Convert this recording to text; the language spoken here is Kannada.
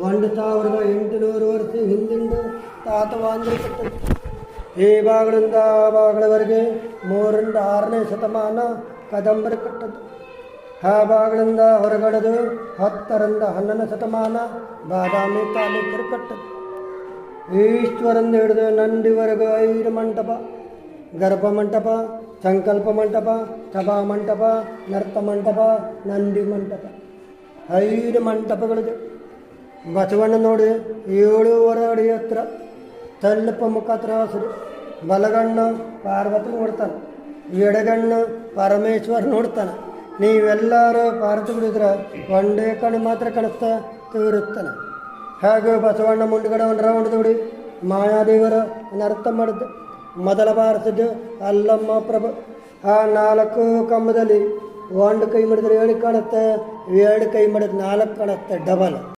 1800 ವರ್ಷ ಹಿಂದಿಂದ ತಾತವಾಂದ್ರ ಕಟ್ಟದು. ಈ ಬಾಗಿಲಿಂದ ಆ ಬಾಗಿಲವರೆಗೆ 3ರಿಂದ 6ನೇ ಶತಮಾನ ಕದಂಬರ ಕಟ್ಟದ್ದು. ಆ ಬಾಗಿಲಿಂದ ಹೊರಗಡೆದು 10ರಿಂದ 11ನೇ ಶತಮಾನ ಬಾದಾಮಿ ತಾಲೂಕರು ಕಟ್ಟದ್ದು. ಈಶ್ವರಂದು ಹಿಡಿದು ನಂದಿವರೆಗೂ 5 ಮಂಟಪ: ಗರ್ಭ ಮಂಟಪ, ಸಂಕಲ್ಪ ಮಂಟಪ, ಸಭಾ ಮಂಟಪ, ನರ್ತ ಮಂಟಪ, ನಂದಿ ಮಂಟಪ. 5 ಮಂಟಪಗಳಿದೆ. ಬಸವಣ್ಣ ನೋಡಿ 7.5 ಅಡಿ ಹತ್ರ, ಸ್ವಲ್ಪ ಮುಖ ತ್ರಾಸರು. ಬಲಗಣ್ಣು ಪಾರ್ವತಿ ನೋಡ್ತಾನೆ, ಎಡಗಣ್ಣು ಪರಮೇಶ್ವರ್ ನೋಡ್ತಾನೆ. ನೀವೆಲ್ಲರೂ ಪಾರ್ವತಿ ಬಿಡಿದ್ರೆ ಒಂದೇ ಕಣ್ಣು ಮಾತ್ರ ಕಾಣಿಸ್ತಾ ತೋರಿಸ್ತಾನೆ. ಹಾಗೂ ಬಸವಣ್ಣ ಮುಂದುಗಡೆ ಒಂದು ರೌಂಡ್ ದುಡಿ ಮಾಯಾದೇವರ ಅರ್ಥ ಮಾಡಿದ್ದೆ. ಮೊದಲ ಬಾರಿಸಿದ್ದು ಅಲ್ಲಮ್ಮ ಪ್ರಭು. ಆ 4 ಕಂಬದಲ್ಲಿ 1 ಕೈ ಮಾಡಿದ್ರೆ 7 ಕಾಣುತ್ತೆ, 2 ಕೈ ಮಾಡಿದ್ರೆ 4 ಕಾಣುತ್ತೆ, ಡಬಲ್.